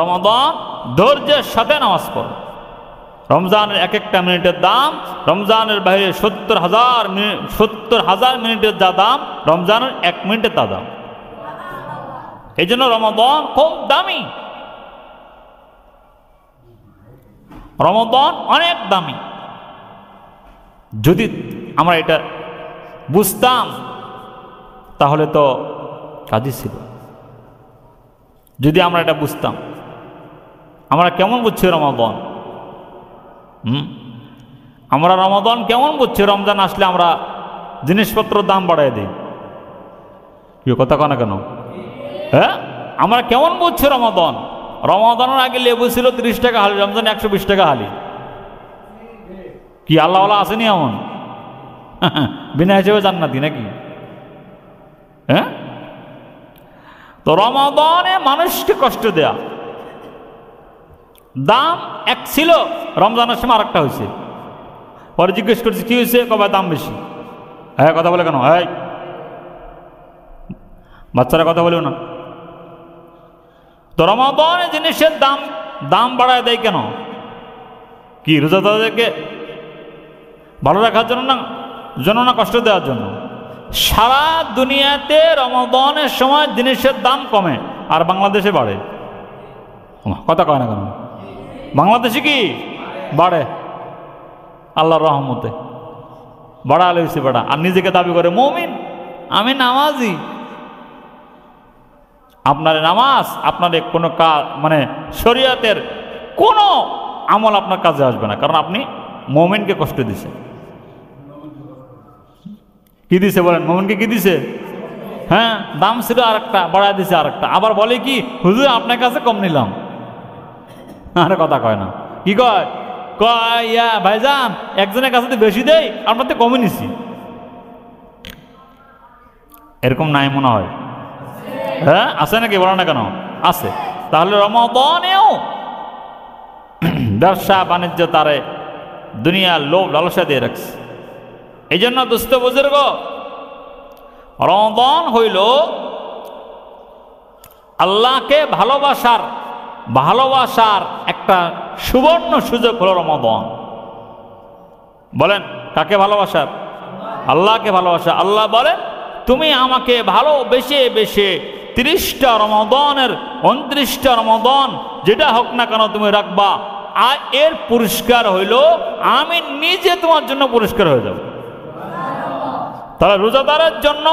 রমাদান ধৈর্যের সাথে নামাজ পড়ো। রমজানের এক একটা মিনিটের দাম রমজানের বাইরে 70,000 মিনিটের যা দাম রমজানের 1 মিনিটের তা দাম। এই জন্য রমাদান খুব দামি, রমাদান অনেক দামি। যদি আমরা এটা বুঝতাম তাহলে তো কাজই ছিল। যদি আমরা এটা বুঝতাম, আমরা কেমন বুঝছি রমাদান? আমরা রমাদান কেমন বুঝছি? রমজান আসলে আমরা জিনিসপত্র দাম বাড়াই দিই। কি কথা কয় না কেন? হ্যাঁ, আমরা কেমন বুঝছি রমাদান? রমাদানের আগে লেবু ছিল 30 টাকা হালি, রমজান 120 টাকা হালি। কি আল্লাহওয়ালা আসেনি এমন? বিনা হিসেবে জান্নাতি নাকি? হ্যাঁ, তো রমাদানে মানুষকে কষ্ট দেয়া। দাম এক ছিল, রমজানের সময় আরেকটা হয়েছে। পরে জিজ্ঞেস করছি কি হয়েছে, কবে দাম বেশি। হ্যাঁ, কথা বলে কেন? হ্যাঁ, বাচ্চারা কথা বলেও না। তো রমাদানে জিনিসের দাম বাড়ায় দেয় কেন? কি রোজাদারদেরকে ভালো রাখার জন্য না কষ্ট দেওয়ার জন্য? সারা দুনিয়াতে রমাদানের সময় জিনিসের দাম কমে আর বাংলাদেশে বাড়ে। কথা কয় না কেন? বাংলাদেশে কি বাড়ে? আল্লাহর রহমতে বাড়া লইছে বাড়া। আর নিজেকে দাবি করে মুমিন, আমি নামাজি। আপনার নামাজ আপনার কোনো কাজ মানে শরীয়তের কোনো আমল আপনার কাজে আসবে না, কারণ আপনি মুমিনকে কষ্ট দিছে। কি দিছে বলেন? মুমিনকে কি দিছে? হ্যাঁ, দাম ছিল আরেকটা, বাড়ায় দিছে আরেকটা। আবার বলে কি হুজুর আপনার কাছে কম নিলাম। আরে কথা কয় না। কি কয়? কয় ইয়া ভাইজান একজনের কাছে তো বেশি দেই, আপনার তো কমই নিছি। এরকম নাই মনে হয়? হ্যাঁ, আছে নাকি? বলো না কেন? আছে। তাহলে রমাদানেও ব্যবসা বাণিজ্য তারে দুনিয়ার লোভ লালসা দিয়ে রাখছে। এই জন্য দোস্ত বুজুর্গ, রমাদান হইল আল্লাহকে ভালোবাসার একটা সুবর্ণ সুযোগ হলো রমাদান। বলেন কাকে ভালোবাসার? আল্লাহকে ভালোবাসা। আল্লাহ বলেন তুমি আমাকে ভালোবেসে 30টা রমাদানের 29টা রমাদান যেটা হোক না কেন তুমি রাখবা, আর এর পুরস্কার হইল আমি নিজে তোমার জন্য পুরস্কার হয়ে যাব। তাহলে রোজাদারের জন্য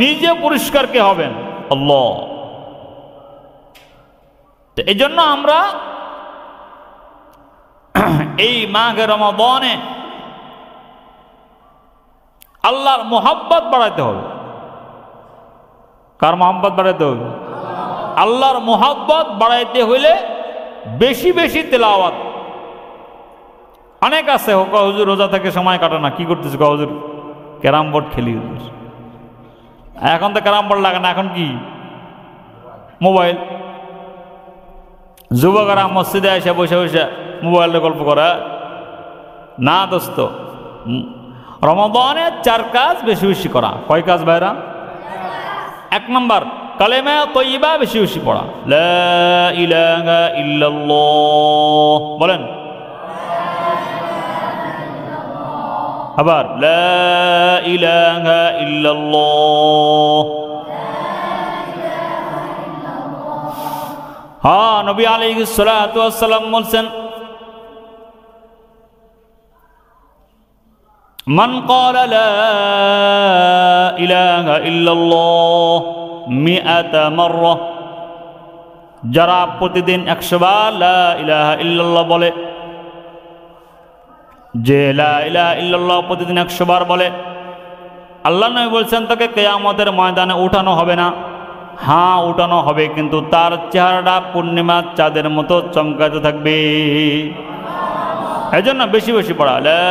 নিজে পুরস্কার কে হবেন? আল্লাহ। এই জন্য আমরা এই মাঘে রমাদানে আল্লাহর মোহাব্বত বাড়াইতে হবে। কার মোহাব্বত বাড়াইতে হবে? আল্লাহর মোহাব্বত বাড়াইতে হইলে বেশি বেশি তেলাওয়াত। অনেক আছে হুজুর রোজা থেকে সময় কাটে না, কি করতেছে হুজুর? ক্যারাম বোর্ড খেলি হুজুর। এখন তো ক্যারাম বোর্ড লাগে না, এখন কি মোবাইল। যুবকরা মসজিদে এসে বসে বসে মোবাইলে গল্প করে না দোস্ত। রমাদানে 4 কাজ বেশি বেশি করা। কয় কাজ ভাইরা? 1 নম্বর কালেমা তয়্যিবা বেশি বেশি পড়া। লা ইলাহা ইল্লাল্লাহ বলেন। আবার লা ইলাহা ইল্লাল্লাহ। হ্যাঁ, নবী আলাইহিস সালাতু ওয়াস সালাম বলেন মান ক্বালা লা ইলাহা ইল্লাল্লাহ 100 মাররা, যারা প্রতিদিন 100 বার লা ইলাহা ইল্লাল্লাহ বলে, যে লা ইলাহা ইল্লাল্লাহ প্রতিদিন 100 বার বলে, আল্লাহ নবী বলছেন তাকে কিয়ামতের ময়দানে উঠানো হবে না। হ্যাঁ, উঠানো হবে, কিন্তু তার চেহারাটা পূর্ণিমার চাঁদের মতো চমকাতে থাকবে। এই জন্য বেশি বেশি পড়া লা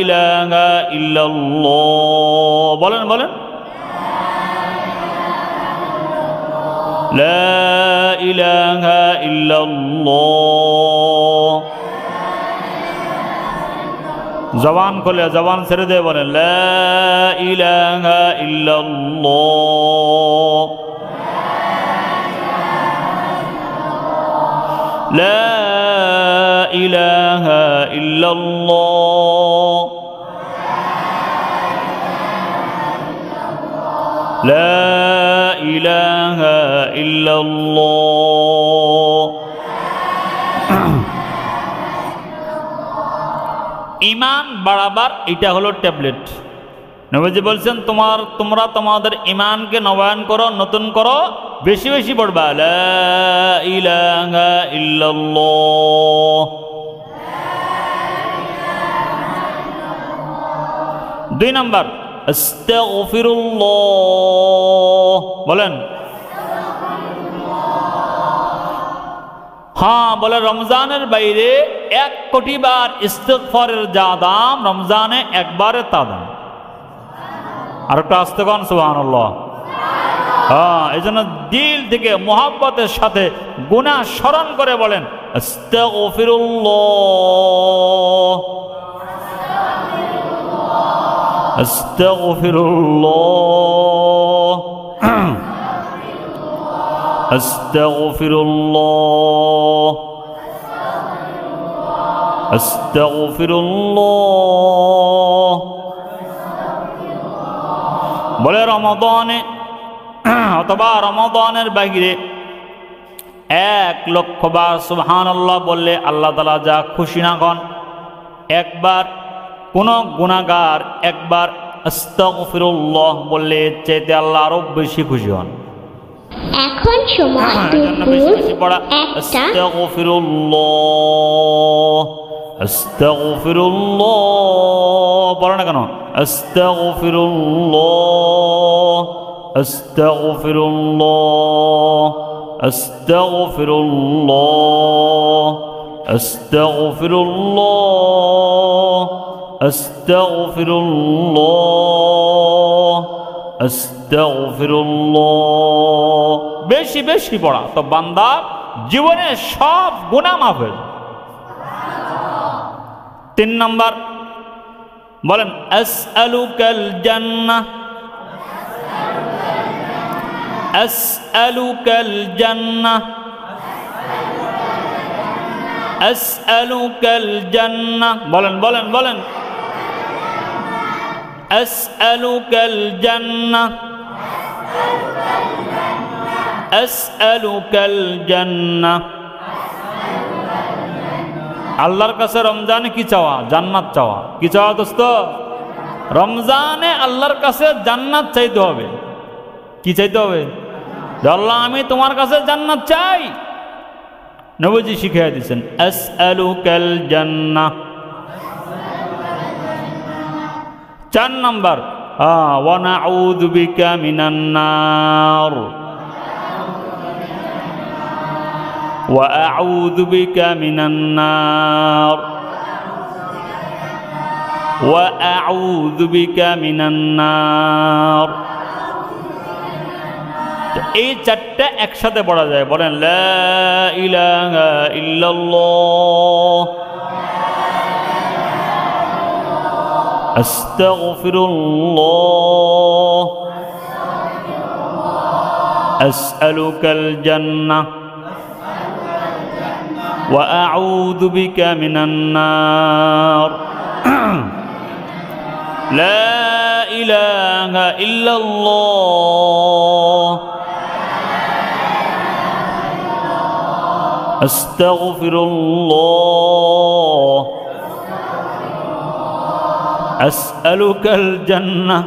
ইলাহা ইল্লাল্লাহ। বলেন বলেন লা ইলাহা ইল্লাল্লাহ। জবান খুলে জবান ছেড়ে দিয়ে বলেন লা ইলাহা ইল্লাল্লাহ। লা ইলাহা ইল্লাল্লাহ লা ইলাহা ইল্লাল্লাহ। ঈমান বাড়াবার এটা হলো ট্যাবলেট। নবীজি বলছেন তোমরা তোমাদের ঈমানকে নবায়ন করো, নতুন করো, বেশি বেশি পড়বা লা ইলাহা ইল্লাল্লাহ। 2 নাম্বার আস্তাগফিরুল্লাহ বলেন। হ্যাঁ বলে রমজানের বাইরে 1 কোটি বার ইস্তিগফারের যা দাম রমজানে একবারে তা দাম। আর একটা আস্তে কোন সুবহানাল্লাহ। হ্যাঁ এই জন্য দিল থেকে মোহাব্বতের সাথে গুনাহ স্মরণ করে বলেন আস্তাগফিরুল্লাহ আস্তাগফিরুল্লাহ আস্তাগফিরুল্লাহ আস্তাগফিরুল্লাহ। বলে রমাদানে অথবা রমাদানের বাইরে 1 লক্ষ বার সুবহানাল্লাহ বললে আল্লাহ তাআলা যা খুশি না হন। একবার কোন গুনাহগার একবার আস্তাগফিরুল্লাহ বললে চাইতে আল্লাহ আরো বেশি খুশি হন। এখন সময় দুপুর 1টা। আস্তাগফিরুল্লাহ আস্তাগফিরুল্লাহ বলে না কেন? আস্তাগফিরুল্লাহ আস্তাগফিরুল্লাহ আস্তাগফিরুল্লাহ আস্তাগফিরুল্লাহ আস্তাগফিরুল্লাহ আস্তাগফিরুল্লাহ। বেশি বেশি পড়া তো বান্দার জীবনে সব গুনাহ মাফ হয়ে যায়। 3 নাম্বার বলেন আসআলুকাল জান্নাহ আসআলুকাল জান্নাহ আসআলুকাল জান্নাহ বলেন বলেন বলেন আসআলুকাল জান্নাহ আসআলুকাল জান্নাহ। আল্লাহর কাছে রমজানে কি চাওয়া? জান্নাত চাওয়া। কি চাওয়া দোস্ত? রমজানে আল্লাহর কাছে জান্নাত চাইতে হবে। কি চাইতে হবে? আল্লাহ আমি তোমার কাছে জান্নাত চাই। নবীজি শিখিয়ে দিয়েছেন আসআলুকাল জান্নাহ। 4 নাম্বার ওয়া নাউযু বিকা মিনান নার ওয়া আউযু বিকা মিনান নার ওয়া আউযু বিকা মিনান নার। এই 4টা একসাথে পড়া যায়। বলেন লা ইলাহা ইল্লাল্লাহ আস্তাগফিরুল্লাহ আসআলুকাল জান্নাহ ওয়া আউযু বিকা মিনান নার লা ইলাহা ইল্লাল্লাহ আস্তাগফিরুল্লাহ আসআলুকাল জান্নাহ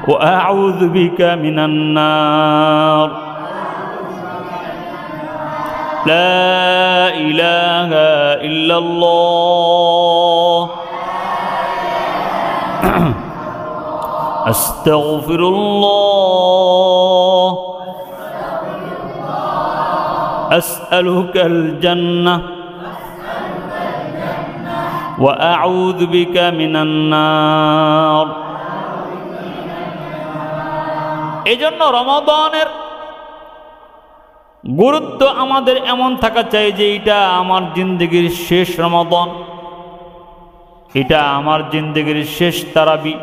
ওয়া আউযু বিকা মিনান নার লা ইলাহা ইল্লাল্লাহ আস্তাগফিরুল্লাহ আসআলুকাল জান্নাহ ওয়া আউযু বিকা মিনান নার। এজন্য রমাদানের গুরুত্ব আমাদের এমন থাকা চাই যে এটা আমার জিন্দেগির শেষ রমাদান, এটা আমার জিন্দেগির শেষ তারাবি,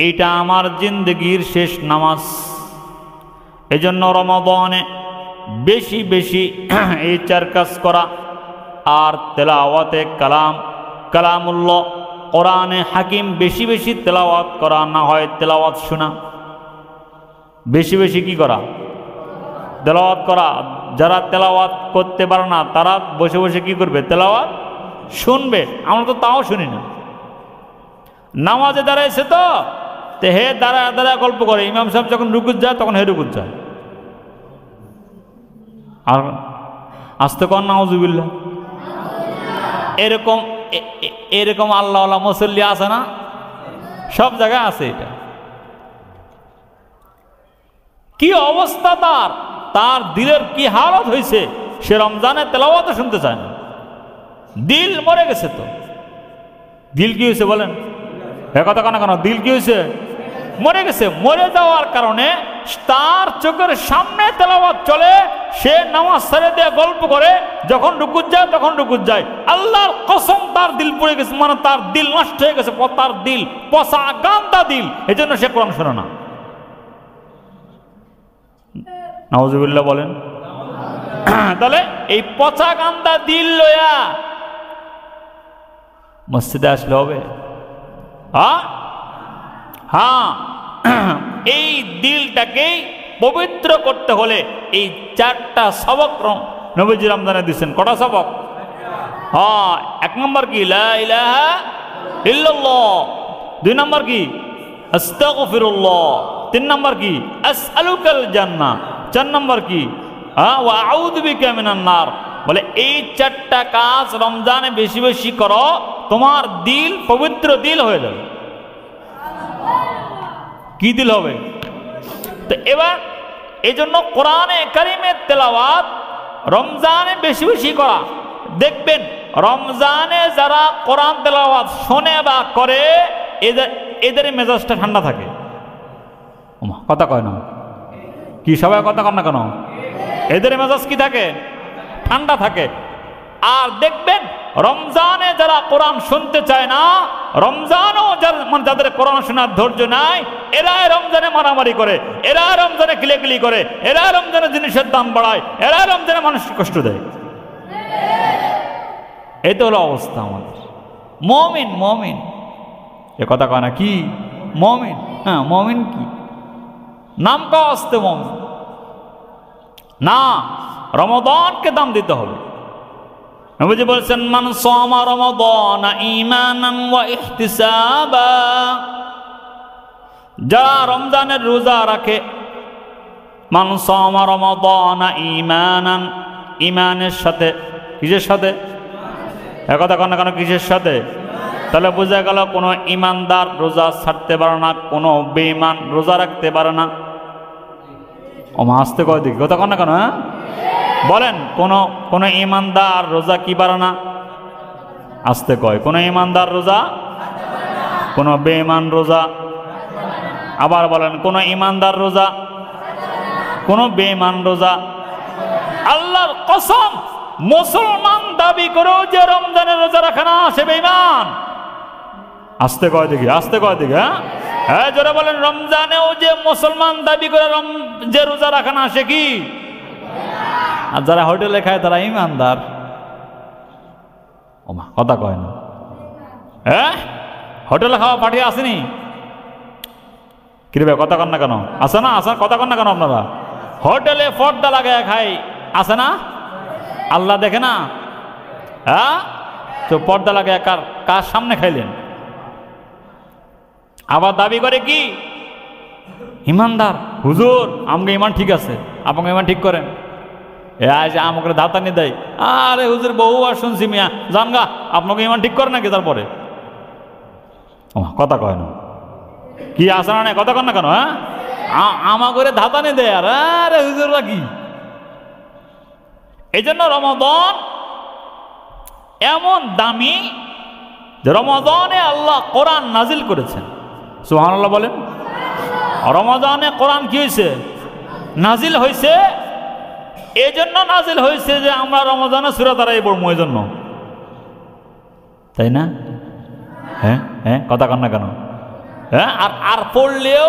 এটা আমার জিন্দেগির শেষ নামাজ। এজন্য রমাদানে বেশি বেশি এই চার কাজ করা, আর তেলাওয়াতে কালামুল্লাহ কোরআনে হাকিম বেশি বেশি তেলাওয়াত করা, না হয় তেলাওয়াত শোনা। বেশি বেশি কি করা? তেলাওয়াত করা। যারা তেলাওয়াত করতে পারে না তারা বসে বসে কি করবে? তেলাওয়াত শুনবে। আমরা তো তাও শুনি না। নামাজে দাঁড়াইছে তো হে দাঁড়ায় দাঁড়ায় গল্প করে, ইমাম সাহেব যখন রুকুত যায় তখন হে রুকুত যায়। আর আস্তে কর নাউজুবিল্লাহ। এরকম এরকম আল্লাহ মুসল্লি আছে না? সব জায়গায় আছে। এটা কি অবস্থা তার দিলের কি হালত হয়েছে, সে রমজানে তেলাওয়াত শুনতে চায় না। দিল মরে গেছে। তো দিল কি হয়েছে বলেন? কথা কেন দিল কি হয়েছে? মরে গেছে। মরে যাওয়ার কারণে তার চোখের সামনে তেলাওয়াত চলে, সে নামাজ ছেড়ে দিয়ে গল্প করে, যখন রুকুত যায় তখন রুকুত যায়। আল্লাহর কসম তার দিল পড়ে গেছে, মানে তার দিল নষ্ট হয়ে গেছে, তার দিল পচা গান্দা দিল, এই জন্য সে কোরআন শোনে না। নাউজুবিল্লাহ বলেন। তাহলে এই পচা গান্দা দিল লয়া মসজিদে আসলে হবে? হ্যাঁ, এই দিলটাকেই পবিত্র করতে হলে এই চারটা সবক নবীজি রমজানে দিচ্ছেন। কটা সবক? হ্যাঁ, এক নম্বর কি? লা ইলাহা ইল্লাল্লাহ। দুই নম্বর কি? আস্তাগফিরুল্লাহ। তিন নম্বর কি? আসআলুকাল জান্নাহ। চার নম্বর কি? ওয়া আউযু বিকা মিনান নার। বলে এই চারটা কাজ রমজানে বেশি বেশি করো, তোমার দিল পবিত্র দিল হয়ে যাবে। কি দিল হবে? তো এবার এই জন্য কোরআনে কারিমের তেলাওয়াত রমজানে বেশি বেশি করা। দেখবেন রমজানে যারা কোরআন তেলাওয়াত শোনে বা করে এদের মেজাজটা ঠান্ডা থাকে। কথা কয় না কি? সবাই কথা কন না কেন? এদের মেজাজ কি থাকে? ঠান্ডা থাকে। আর দেখবেন রমজানে যারা কোরআন শুনতে চায় না, রমজানও যাদের কোরআন শোনার ধৈর্য নাই, এরা রমজানে মারামারি করে, এরা রমজানে কিলেকিলি করে, এরা রমজানে জিনিসের দাম বাড়ায়, এরা রমজানে মানুষকে কষ্ট দেয়। এই তো হলো অবস্থা আমাদের। মমিন এ কথা কয় না কি? মমিন। হ্যাঁ, মমিন কি নাম কা আসতে মমিন না, রমাদানকে দাম দিতে হবে। নবীজি বলেছেন মান সামা রমাদান ঈমানান ওয়া ইহতিসাবা। যারা রমজানের রোজা রাখে, মান সামা রমাদান ঈমানান, ঈমানের সাথে। কিসের সাথে? একথা কেন কিসের সাথে? তাহলে বোঝা গেল কোনো ঈমানদার রোজা ছাড়তে পারে না, কোনো বেঈমান রোজা রাখতে পারে না। আসতে কয় দিকে কথা কন না কেন? হ্যাঁ বলেন, কোন ঈমানদার রোজা কি পারে না? আসতে কয়। কোন ঈমানদার রোজা, কোন বেঈমান রোজা। আবার বলেন, কোন ঈমানদার রোজা, কোন বেঈমান রোজা। আল্লাহর কসম, মুসলমান দাবি করেও যে রমজানের রোজা রাখে না সে বেঈমান। আসতে কয় দিকে, আসতে কয় দিকে। হ্যাঁ যারা বলেন রমজানেও যে মুসলমান দাবি করে যে রোজা রাখে না সে কি? আর যারা হোটেলে খায় তারা ঈমানদার। ওমা কথা কয় না। হ্যাঁ হোটেলে খাওয়া পাঠিয়ে আসেনি কি রে? কথা কন না কেন? আসে না? আসে কথা কন না কেন? আপনারা হোটেলে পর্দা লাগায় খাই, আসে না? আল্লাহ দেখে না? হ্যাঁ তো পর্দা লাগায় কার সামনে খাইলেন? আবার দাবি করে কি ইমানদার? হুজুর আমাকে ইমান ঠিক আছে, আপনাকে ইমান ঠিক করেন। আমাকে ধাতানি দেয়। আরে হুজুর বহুবার শুনছি মিয়া, জানগা আপনাকে ইমান ঠিক করে নাকি? তারপরে কথা কয় না কি? আসে না? কথা কন না কেন? হ্যাঁ আমা করে ধাতানি দেয়। আর আরে হুজুররা কি? এই জন্য রমাদান এমন দামি যে রমাদানে আল্লাহ কোরআন নাজিল করেছেন। সুবহানাল্লাহ বলেন। রমাদানে কোরআন কি হয়েছে? নাজিল হয়েছে। এই জন্য নাজিল হয়েছে যে আমরা রমাদানে সূরা দাঁড়াই পড়বো, এই জন্য, তাই না? হ্যাঁ হ্যাঁ কথা কন না কেন? হ্যাঁ আর পড়লেও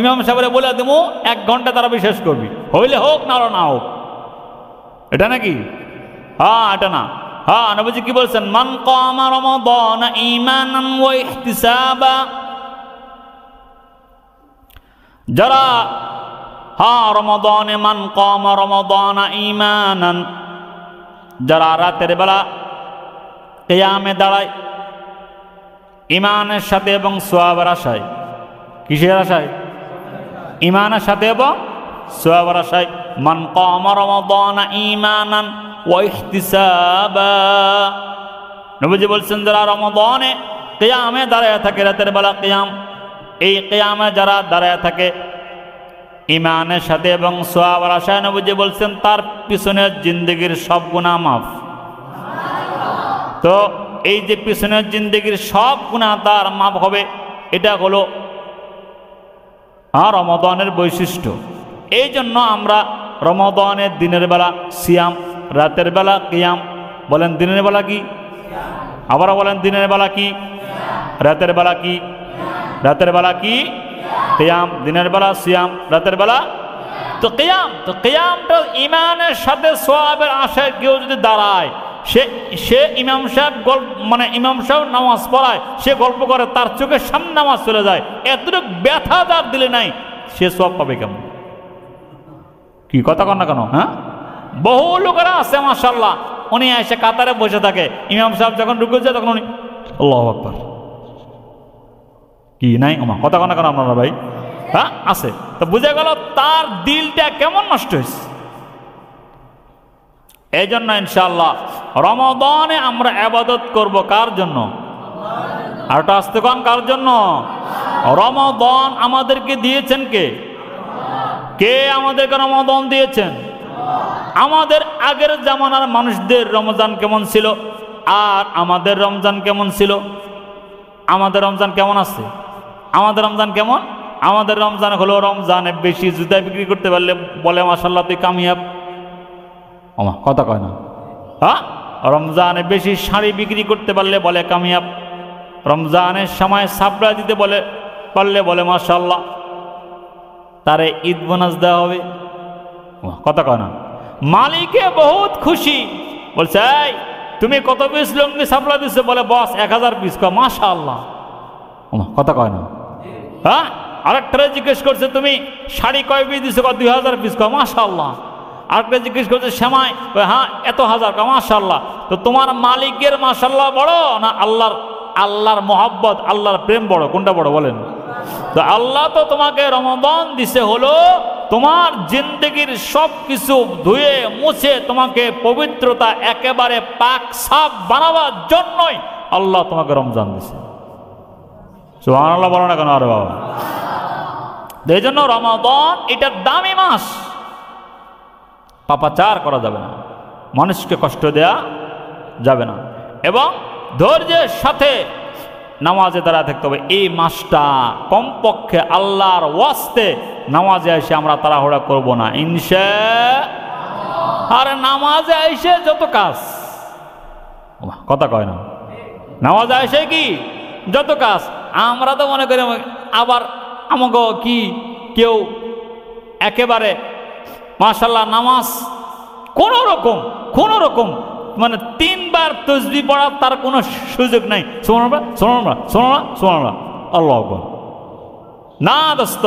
ইমাম সাহেবরে বলে দেবো 1 ঘন্টা তারা বিশ্বাস করবি, হইলে হোক না না হোক। এটা নাকি? হ্যাঁ, এটা না। হ্যাঁ, নবীজি কি বলছেন? মান কামা রমাদান ঈমানান ওয়া ইহতিসাবা, যারা রমাদানে মান কামা রমাদান ঈমানান, যারা রাতের বেলা কিয়ামে দাঁড়ায় ঈমানের সাথে এবং সওয়াবের আশায়। কিসের আশায়? ঈমানের সাথে এবং সওয়াবের আশায়। মান কামা রমাদান ঈমানান ওয়া ইহতিসাবা, নবীজি বলছেন যারা রমাদানে কিয়ামে দাঁড়ায় থাকে, রাতের বেলা কিয়াম, এই কিয়ামে যারা দাঁড়ায় থাকে ঈমানের সাথে এবং সওয়াবের আশায়, নবীজি বলছেন তার পিছনের জিন্দেগির সব গুনাহ মাফ। তো এই যে পিছনের জিন্দেগির সব গুনাহ তার মাফ হবে, এটা হলো রমাদানের বৈশিষ্ট্য। এই জন্য আমরা রমাদানের দিনের বেলা সিয়াম, রাতের বেলা কিয়াম। বলেন দিনের বেলা কি? আবার বলেন দিনের বেলা কি? রাতের বেলা কি? রাতের বেলা কি? কিয়াম। দিনের বেলা সিয়াম, রাতের বেলা তো কিয়াম। তো কিয়ামটা ঈমানের সাথে সওয়াবের আশায় কেউ যদি দাঁড়ায়, সে ইমাম সাহেব ইমাম সাহেব নামাজ পড়ায়, সে গল্প করে, তার চোখের সামনে নামাজ চলে যায়, এতটুকু ব্যথা যার দিলে নাই, সে সওয়াব পাবে কেমন? কি কথা কন না কেন? হ্যাঁ, বহু লোকেরা আছে মাশাআল্লাহ, উনি এসে কাতারে বসে থাকে, ইমাম সাহেব যখন রুকু যায় তখন উনি আল্লাহু আকবার। কি নাই ওমা কথা কন না কেন আপনারা ভাই? হ্যাঁ, আছে। তো বুঝে গেল তার দিলটা কেমন নষ্ট হয়েছে। এই জন্য ইনশাআল্লাহ রমাদানে আমরা ইবাদত করব কার জন্য? আর একটা আস্তে কোন, কার জন্য? রমাদান আমাদেরকে দিয়েছেন কে? কে আমাদেরকে রমাদান দিয়েছেন? আমাদের আগের জামানার মানুষদের রমজান কেমন ছিল আর আমাদের রমজান কেমন ছিল? আমাদের রমজান কেমন আছে? আমাদের রমজান কেমন? আমাদের রমজান হলো, রমজানে বেশি জুতা বিক্রি করতে পারলে বলে মাশাআল্লাহ তুই কামিয়াব। ওমা কথা কয় না? হ্যাঁ, রমজানে বেশি শাড়ি বিক্রি করতে পারলে বলে কামিয়াব। রমজানের সময় সাবরা দিতে পারলে বলে মাশাআল্লাহ তারে ঈদ বোনাস দেওয়া হবে। কথা কয় না? মালিকে বহুত খুশি, বলছে এই তুমি কত পিস লুঙ্গি সাবলা দিচ্ছে? বলে বস 1000 পিস। কয় মাশাআল্লাহ। কথা কয় না? হ্যাঁ, আরেকটা জিজ্ঞেস করছে তুমি শাড়ি কয় পিস দিছো? 2000 পিস। কয় মাশাআল্লাহ। আরেকটা জিজ্ঞেস করছে সেমাই? হ্যাঁ এত হাজার। কয় মাশাআল্লাহ। তো তোমার মালিকের মাশাআল্লাহ বড় না আল্লাহর মহব্বত, আল্লাহর প্রেম বড়? কোনটা বড় বলেন? তো আল্লাহ তো তোমাকে রমাদান দিছে হলো তোমার জিন্দগির সব কিছু ধুয়ে মুছে তোমাকে পবিত্রতা একেবারে পাক সাফ বানাবার জন্যই আল্লাহ তোমাকে রমজান দিছে। সুবহানাল্লাহ বলো না কেন? আরে বাবা, এই জন্য রমাদান এটা দামি মাস, পাপাচার করা যাবে না, মানুষকে কষ্ট দেয়া যাবে না, এবং ধৈর্যের সাথে নামাজে দাঁড়ায় থাকতে হবে। এই মাসটা কমপক্ষে আল্লাহর ওয়াস্তে নামাজে এসে আমরা তাড়াহুড়া করব না ইনশাআল্লাহ। আর নামাজে এসে যত কাজ, কথা কয় না? নামাজে এসে কি যত কাজ, আমরা তো মনে করি আবার আমাকে কি কেউ একেবারে মাশাআল্লাহ নামাজ কোন রকম মানে 3 বার তাসবিহ পড়ার তার কোনো সুযোগ নাই। সুবহানাল্লাহ আল্লাহু আকবার। না দোস্ত,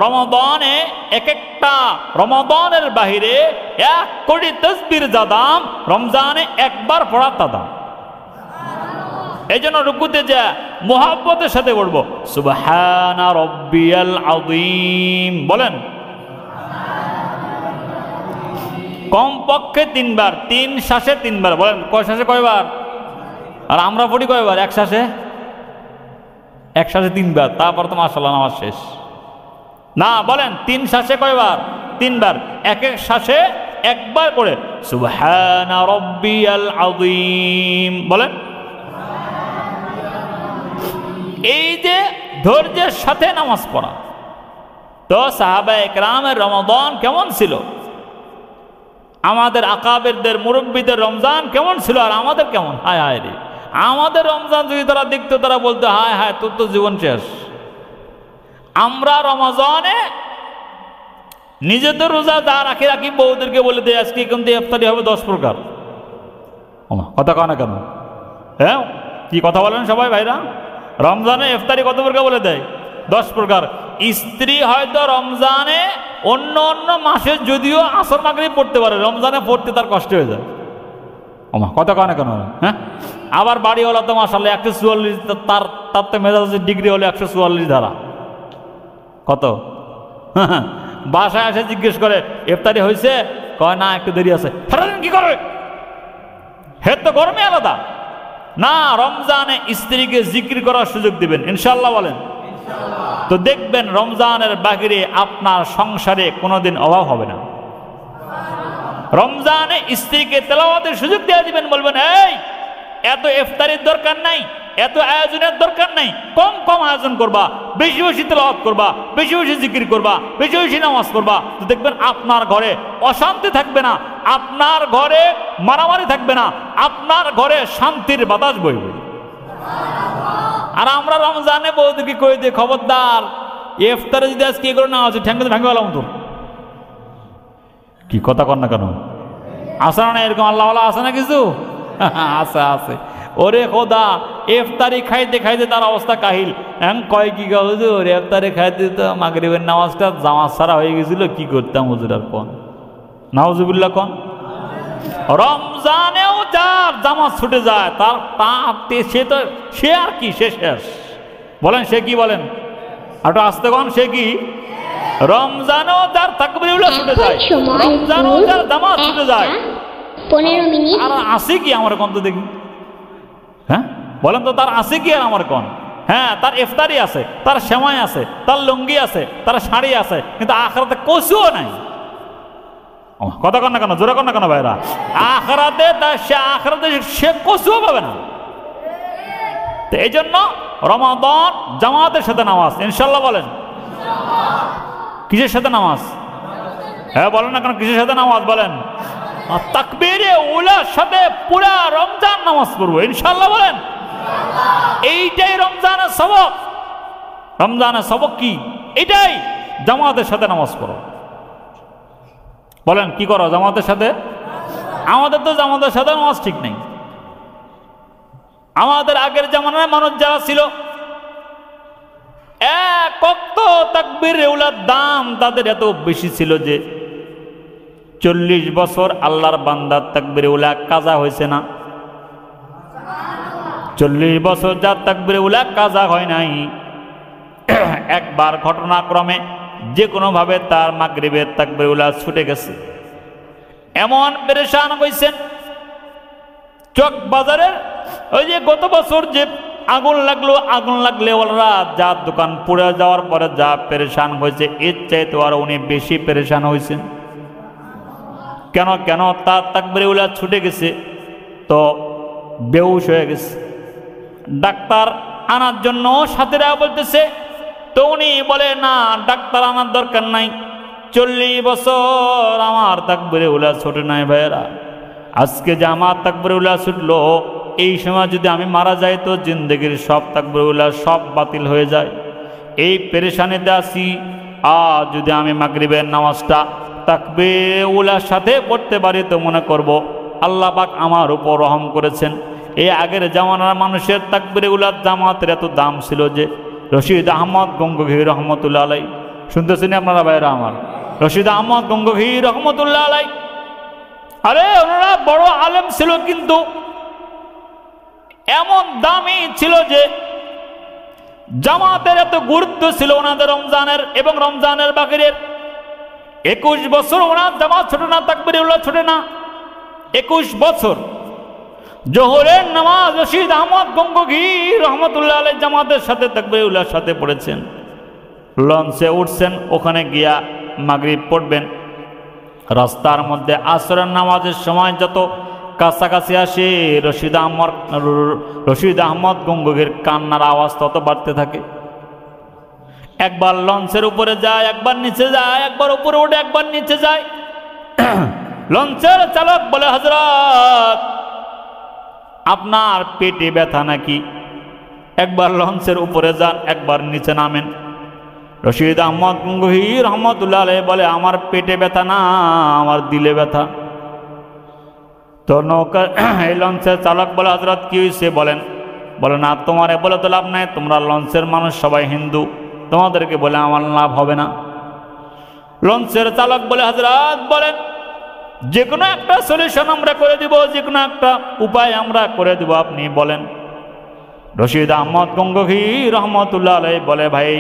রমাদানে এক একটা রমাদানের বাহিরে 1 কোটি তাসবিহর যা দাম, রমজানে একবার পড়ার তা দাম। এই জন্য রুকুতে যা মুহাব্বতের সাথে পড়বো সুবহানা রাব্বিয়াল আযীম। বলেন কমপক্ষে 3 বার, 3 শ্বাসে 3 বার। বলেন কয় শ্বাসে কয়বার? আর আমরা পড়ি কয়বার? এক শ্বাসে 3 বার। তারপর তো মাশাআল্লাহ নামাজ শেষ না। বলেন 3 শ্বাসে কয়বার? 3 বার। এক এক শ্বাসে একবার করে সুবহানা রাব্বিয়াল আযীম। বলেন এই যে ধৈর্যের সাথে নামাজ পড়া। তো সাহাবায়ে কেরামের রমাদান কেমন ছিল, আমাদের আকাবেরদের মুরব্বীদের রমজান কেমন ছিল, আর আমাদের কেমন? হায় হায় রে, আমাদের রমজান যদি তারা দেখতো তারা বলতো হায় হায় তোর তো জীবন শেষ। আমরা রমজানে নিজে তো রোজা যা রাখি রাখি বউদেরকে বলে দেয় আজকে কিন্তু ইফতারি হবে 10 প্রকার। কথা কয় না কেন? হ্যাঁ, কি কথা বলেন সবাই ভাইরা? রমজানে ইফতারি কত প্রকার বলে দেয়? 10 প্রকার। স্ত্রী হয়তো রমজানে অন্য অন্য মাসে যদিও আসর মাগরিব পড়তে পারে, রমজানে পড়তে তার কষ্ট হয়ে যায়। কথা কয় না কেন? হ্যাঁ, আবার বাড়িওয়ালা তো মাশাআল্লাহ 144, তার তো মেজাজের ডিগ্রি হলো 144 ধারা। কত? বাসায় এসে জিজ্ঞেস করে ইফতারি হয়েছে? কয় না, একটু দেরি আছে। কি করবে? হে তো গরমে আলাদা না। রমজানে স্ত্রীকে জিকির করার সুযোগ দিবেন ইনশাআল্লাহ, বলেন। তো দেখবেন রমজানের বাহিরে আপনার সংসারে কোনোদিন অভাব হবে না। রমজানে স্ত্রীকে তেলাওয়াতের সুযোগ দিয়ে দিবেন, বলবেন এই এত ইফতারির দরকার নাই, এত আয়োজনের দরকার নাই, কম কম আয়োজন করবা, বেশি বেশি তেলাওয়াত করবা, বেশি বেশি জিকির করবা, বেশি বেশি নামাজ করবা। তো দেখবেন আপনার ঘরে অশান্তি থাকবে না, আপনার ঘরে মারামারি থাকবে না, আপনার ঘরে শান্তির বাতাস বইবে। আর আমরা রমজানে বউদিকে কই দিই খবরদার ইফতারে যদি আজকে এগুলো না আছে ঠ্যাঙ্গে ভেঙে গেলাম তো। কি কথা কর না কেন? আসে না এরকম আল্লাহওয়ালা আছে না কিছু? আছে আছে। ওরে খোদা, ইফতারি খাইতে খাইতে তার অবস্থা কাহিল। কয় কি হুজুর, ইফতারি খাইতে তো মাগরিবের নামাজটা জামাত ছাড়া হয়ে গেছিল, কি করতাম হুজুর? আর কোন নাউজুবিল্লাহ কোন। রমজানেও যার জামাত ছুটে যায় তার সে আর কি, সে শেষ। বলেন সে কি? বলেন একটু আসতে কোন, সে কি? রমজানেও যার তাকবীরুল্লাহ ছুটে যায়, রমজানেও যার জামাত ছুটে যায়। 15 মিনিট। আর আছে কি আমার কোন তো দেখি? হ্যাঁ বলেন তো, তার আছে কি আর আমার কোন? হ্যাঁ, তার ইফতারি আছে, তার সেমাই আছে, তার লুঙ্গি আছে, তার শাড়ি আছে, কিন্তু আখিরাতে কচুও নাই। কথা কন না কেন? জোরে কন না কেন ভাইরা? আখিরাতে সে কচুও পাবে না। তো এই জন্য রমাদান জামাতের সাথে নামাজ ইনশাল্লাহ, বলেন। কিসের সাথে নামাজ? হ্যাঁ বলেন না কেন, কিসের সাথে নামাজ? বলেন। তাকবীরে উলার সাথে পুরা রমজান নামাজ পড়বো ইনশাল্লাহ, বলেন। এইটাই রমজানের সবক। রমজানের সবক কি? এটাই, জামাতের সাথে নামাজ পড়ো। বলেন কি করো জামাতের সাথে? আমাদের তো জামাতের সাথে নামাজ ঠিক নেই। আমাদের আগের জামানায় মানুষ যারা ছিল, এক ওয়াক্ত তাকবীরে উলার দাম তাদের এত বেশি ছিল যে 40 বছর আল্লাহর বান্দার তাকবীরে উলা কাজা হয়েছে না। 40 বছর যার তাকবীরে উলা কাজা হয় নাই, একবার ঘটনাক্রমে যে কোনোভাবে তার মাগরিবের তাকবীরে উলা ছুটে গেছে। এমন পেরেশান হয়েছেন, চক বাজারের ওই যে গত বছর যে আগুন লাগলো, আগুন লাগলে ওরা যা দোকান পুড়ে যাওয়ার পরে যা পেরেশান হয়েছে, এর চাইতে আর উনি বেশি পেরেশান হয়েছেন। কেন? তার তাকবীরে উলা ছুটে গেছে, তো বেহুশ হয়ে গেছে। ডাক্তার আনার জন্য সাথীরা বলতেছে, তো উনি বলে না, ডাক্তার আনার দরকার নাই, 40 বছর আমার তাকবীরে উলা ছুটে নাই ভাইয়েরা। আজকে যে আমার তাকবীরে উলা ছুটলো, এই সময় যদি আমি মারা যাই তো জিন্দগির সব তাকবীরে উলা সব বাতিল হয়ে যায়। এই পেরেশানিতে আছি। আর যদি আমি মাগরিবের নামাজটা তাকবীরে উলার সাথে পড়তে পারি তো মনে করব আল্লাহ পাক আমার উপর রহম করেছেন। এই আগের জামানার মানুষের তাকবীরে উলার জামাতের এত দাম ছিল যে রশিদ আহমদ গঙ্গোহী রহমতুল্লাহ আলাই, শুনতেছেন আপনারা ভাইরা আমার? রশিদ আহমদ গঙ্গোহী রহমতুল্লাহ আলাই, আরে ওনারা বড় আলেম ছিল, কিন্তু এমন দামি ছিল যে জামাতের এত গুরুত্ব ছিল ওনাদের রমজানের এবং রমজানের বাকিরের। 21 বছর ওনার জামাত ছোটে না, তাকবীরে উলা ছোটে না। 21 বছর জোহরের নামাজ রশিদ আহমদ গঙ্গোহী রহমতুল্লাহ আলাই জামাতের সাথে তাকবীরে উলার সাথে পড়েছেন। লঞ্চে উঠছেন, ওখানে গিয়া মাগরিব পড়বেন। রাস্তার মধ্যে আসরের নামাজের সময় যত কাছাকাছি আসে রশিদ আহমদ গঙ্গোহীর কান্নার আওয়াজ তত বাড়তে থাকে। একবার লঞ্চের উপরে যায়, একবার নিচে যায়, একবার উপরে উঠে একবার নিচে যায়। লঞ্চের চালক বলে, হযরত আপনার পেটে ব্যথা নাকি? একবার লঞ্চের উপরে যান, একবার নিচে নামেন। রশিদ আহমদ গঙ্গোহী রহমতুল্লাহ আলাইহি বলে আমার পেটে ব্যথা না, আমার দিলে ব্যথা। তো নৌকা এই লঞ্চের চালক বলে হযরত কি হয়েছে বলেন? বলে না তোমারে বলে তো লাভ নাই, তোমরা লঞ্চের মানুষ সবাই হিন্দু, তোমাদেরকে বলে আমার লাভ হবে না। লঞ্চের চালক বলে হযরত বলেন যে কোনো একটা সলিউশন আমরা করে দিব, যে কোনো একটা উপায় আমরা করে দিব, আপনি বলেন। রশিদ আহমদ গঙ্গোহী রহমতুল্লাহ আলাইহি বলে ভাই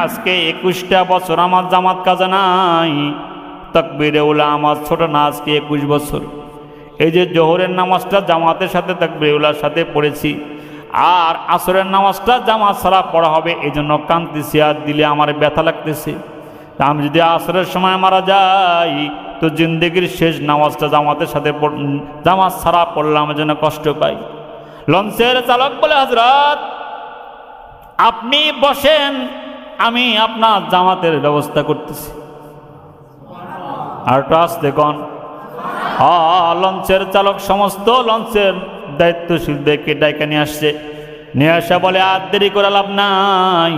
আজকে 21টা বছর আমার জামাত কাজা নাই, তাকবীরে উলা আমার ছোট না, আজকে 21 বছর। এই যে জোহরের নামাজটা জামাতের সাথে তাকবীরে উলার সাথে পড়েছি, আর আসরের নামাজটা জামাত ছাড়া পড়া হবে, এই জন্য কাঁদতেছি আর দিলে আমার ব্যথা লাগতেছে। আমি যদি আসরের সময় মারা যাই তো জিন্দেগির শেষ নামাজটা জামাতের সাথে জামাত ছাড়া পড়লে আমার জন্য কষ্ট পাই। লঞ্চের চালক বলে হযরত আপনি বসেন, আমি আপনার জামাতের ব্যবস্থা করতেছি। আর ট্রাস দেখুন, লঞ্চের চালক সমস্ত লঞ্চের দায়িত্বশীলদেরকে ডাইকা নিয়ে আসছে, নিয়ে আসা বলে আর দেরি করে লাভ নাই,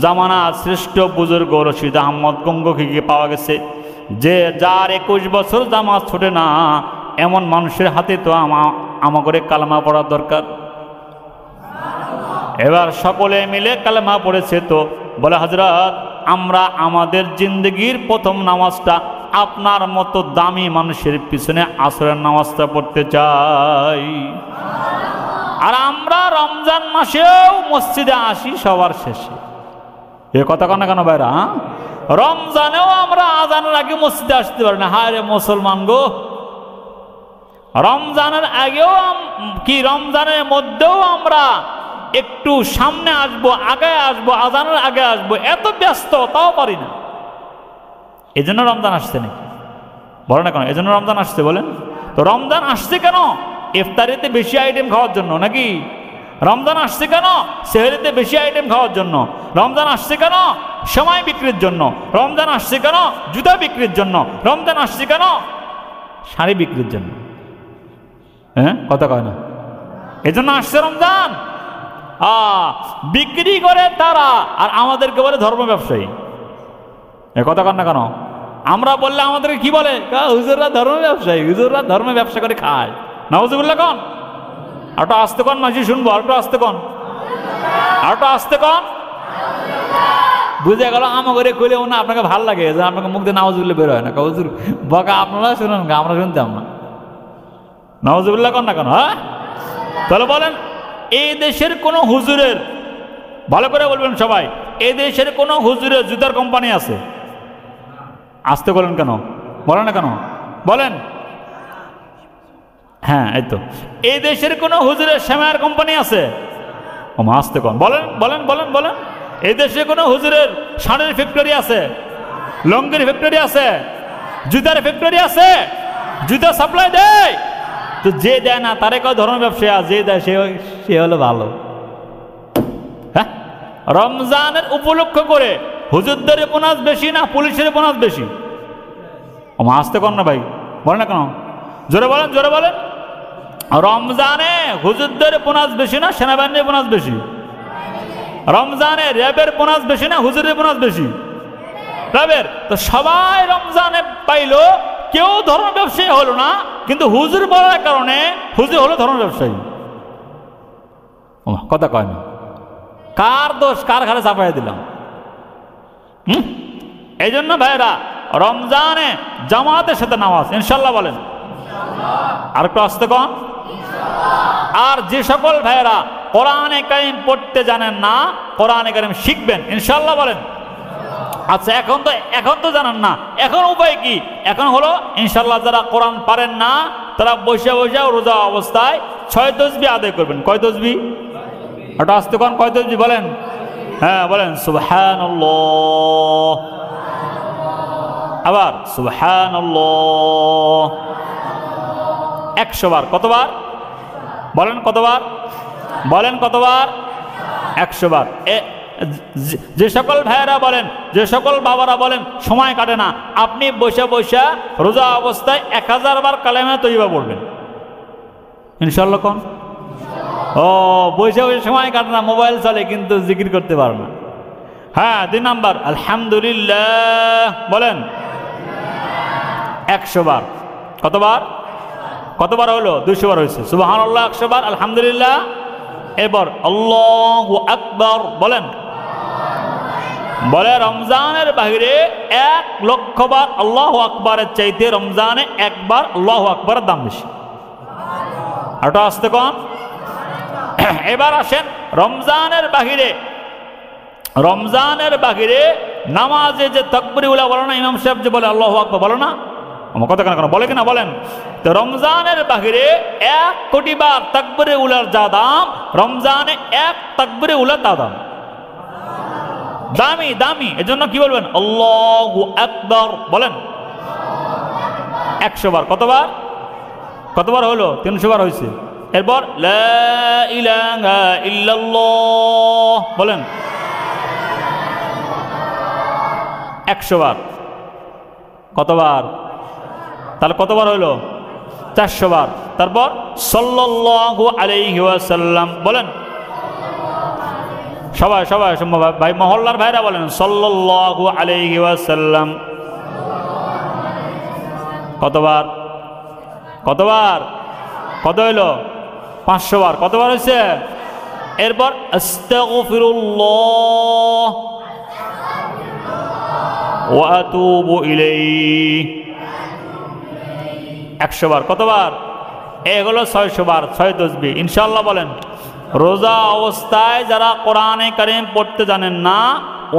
জামানা শ্রেষ্ঠ বুজুর্গ রশিদ আহমদ গঙ্গোহীকে পাওয়া গেছে, যে যার 21 বছর জামাত ছোটে না, এমন মানুষের হাতে তো আমাকে কালেমা পড়া দরকার। এবার সকলে মিলে কালেমা পড়েছে। তো বলে হযরত আমরা আমাদের জিন্দগির প্রথম নামাজটা আপনার মতো দামি মানুষের পিছনে আসরের নামাজটা পড়তে চাই, আর আমরা রমজান মাসেও মসজিদে আসি সবার শেষে। এ কথা কেন কেন ভাইরা? রমজানেও আমরা আজানের আগে মসজিদে আসতে পারি না। হায় রে মুসলমান গো, রমজানের আগেও কি রমজানের মধ্যেও আমরা একটু সামনে আসবো, আগে আসবো, আজানের আগে আসবো, এত ব্যস্ত তাও পারি না। এই জন্য রমজান আসছে নাকি? বলে না কেন এই জন্য রমজান আসছে বলেন? তো রমজান আসছে কেন? ইফতারিতে বেশি আইটেম খাওয়ার জন্য নাকি? রমজান আসছে কেন? সেহরিতে বেশি আইটেম খাওয়ার জন্য। রমজান আসছে কেন? সময় বিক্রির জন্য। রমজান আসছে কেন? জুতা বিক্রির জন্য। রমজান আসছে কেন? শাড়ি বিক্রির জন্য। হ্যাঁ, কথা কয় না? এই জন্য আসছে রমজান। বিক্রি করে তারা, আর আমাদেরকে বলে ধর্ম ব্যবসায়ী। এ কথা কন না কেন? আমরা বললে আমাদেরকে কি বলে? হুজুররা ধর্ম ব্যবসায়ী, হুজুররা ধর্ম ব্যবসা করে খায়। নাউজুবিল্লাহ কন। আরটা আসতে কন, মাঝি শুনবো। আরটা আসতে কন, আরটা আসতে কন। বুঝে গেল আমাকে কইলেও না আপনাকে ভাল লাগে, যে আপনাকে মুখ দিয়ে নাউজুবিল্লাহ বের হয় না। হুজুর বকা আপনারা শুনুন, আমরা শুনতাম না। নাউজুবিল্লাহ কন না কেন? হ্যাঁ, তাহলে বলেন এই দেশের কোন হুজুরের, ভালো করে বলবেন সবাই, এই দেশের কোন হুজুরের জুতার কোম্পানি আছে? আসতে বলেন কেন? বলেন না কেন? বলেন। হ্যাঁ, এই তো। এই দেশের কোন হুজুরের সেমাইয়ের কোম্পানি আছে? আসতে কন। বলেন বলেন বলেন বলেন। এই দেশে কোন হুজুরের শাড়ির ফ্যাক্টরি আছে? লঙ্গির ফ্যাক্টরি আছে? জুতার ফ্যাক্টরি আছে? জুতা সাপ্লাই দেয়? তো যে দেয় না তারে কয় ধর্ম ব্যবসায়ী, যে দেয় সে হলো ভালো। হ্যাঁ, রমজানের উপলক্ষ করে হুজুরদের বোনাস বেশি না পুলিশের বোনাস বেশি? আসতে কর না ভাই, বলেন না কেন? জোরে বলেন, জোরে বলেন। রমজানে হুজুরদের বোনাস বেশি না সেনাবাহিনীর বোনাস বেশি? রমজানে র্যাবের বোনাস বেশি না হুজুরের বোনাস বেশি? র্যাবের। তো সবাই রমজানে পাইলো, কেউ ধর্ম ব্যবসায়ী হলো না, কিন্তু হুজুর বলার কারণে হুজুর হলো ধর্ম ব্যবসায়ী। কথা কয় না? কার দোষ, কার ঘরে চাপাই দিলাম? এই জন্য ভাইরা রমজানে জামাতের সাথে নামাজ ইনশাল্লাহ বলেন। আর একটু আসতে কন। আর যে সকল ভাইরা কোরআনে কারীম পড়তে জানেন না, কোরআনে কারীম শিখবেন ইনশাল্লাহ বলেন। আচ্ছা, এখন তো জানেন না, এখন উপায় কি? এখন হলো ইনশাল্লাহ যারা কোরআন পারেন না তারা বসে বসে রোজা অবস্থায় 6 তাসবিহ আদায় করবেন। কয় তাসবিহ? ওটা আসতে কোন কয় তাসবিহ বলেন? হ্যাঁ বলেন, সুবহানাল্লাহ, আবার সুবহানাল্লাহ 100 বার। কতবার বলেন? কতবার বলেন? কতবার? 100 বার। যে সকল ভাইয়েরা বলেন, যে সকল বাবারা বলেন সময় কাটে না, আপনি বসে বসে রোজা অবস্থায় 1000 বার কালেমা তৈবা পড়বেন ইনশাল্লাহ। কোন বসে বসে সময় কাটে না, মোবাইল চলে কিন্তু জিকির করতে পারে না। হ্যাঁ 2 নাম্বার আলহামদুলিল্লাহ বলেন 100 বার। কতবার? কতবার হলো? 200 বার হয়েছে। সুবহানাল্লাহ 100 বার, আলহামদুলিল্লাহ। এবার আল্লাহু আকবার বলেন। বলে রমজানের বাহিরে 1 লক্ষ বার আল্লাহু আকবারের চাইতে রমজানে একবার আল্লাহু আকবারের দাম বেশি। ওটা আসতে কম। এবার আসেন রমজানের বাহিরে নামাজে যে তাকবীরগুলো বলে না, ইমাম সাহেব যে বলে আল্লাহু আকবার বলে না, আমার কথা কেন বলে কিনা বলেন? তো রমজানের বাহিরে 1 কোটি বার তাকবীরে উলার যা দাম, রমজানে 1 তাকবীরে উলার তা দাম দামি দামি। এজন্য কি বলবেন? আল্লাহু আকবার বলেন 100 বার। কতবার? কতবার হলো? 300 বার হয়েছে। এরপর লা ইলাহা ইল্লাল্লাহ বলেন 100 বার। কতবার? তাহলে কতবার হইল? 400 বার। তারপর সাল্লাল্লাহু আলাইহি ওয়াসাল্লাম বলেন। সবাই সবাই ভাই মহল্লার ভাইরা বলেন সাল্লাল্লাহু আলাইহি ওয়াসাল্লাম। কতবার? কতবার? কত হইল? 500 বার। কতবার হয়েছে? এরপর আস্তাগফিরুল্লাহ ওয়া আতুবু ইলাইহি 100 বার। কতবার? এগুলো 600 বার। 6 তসবিহ ইনশাআল্লাহ বলেন। রোজা অবস্থায় যারা কোরআনে কারীম পড়তে জানেন না,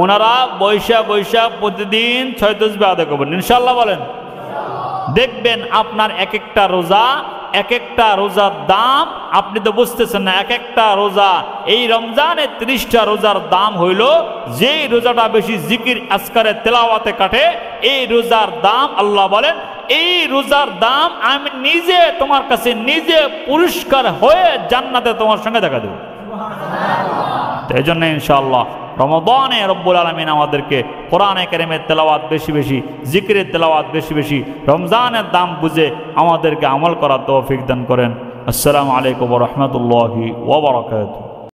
ওনারা বৈশা প্রতিদিন 6 তসবিহ আদায় করবেন ইনশাআল্লাহ বলেন। দেখবেন আপনার এক একটা রোজার দাম আপনি তো বুঝতেছেন না। এক একটা রোজা, এই রমজানে 30টা রোজার দাম হইল, যেই রোজাটা বেশি জিকির আজকারে তেলাওয়াতে কাটে, এই রোজার দাম আল্লাহ বলেন এই রোজার দাম আমি নিজে তোমার কাছে নিজে পুরস্কার হয়ে জান্নাতে তোমার সঙ্গে দেখা দেব। এই জন্য ইনশাআল্লাহ রমাদানে রব্বুল আলামিন আমাদেরকে কোরআনে কারীমের তেলাওয়াত বেশি বেশি, জিকিরের তেলাওয়াত বেশি বেশি, রমজানের দাম বুঝে আমাদেরকে আমল করার তৌফিক দান করেন। আসসালামু আলাইকুম ওয়া রাহমাতুল্লাহি ওয়া বারাকাতুহু।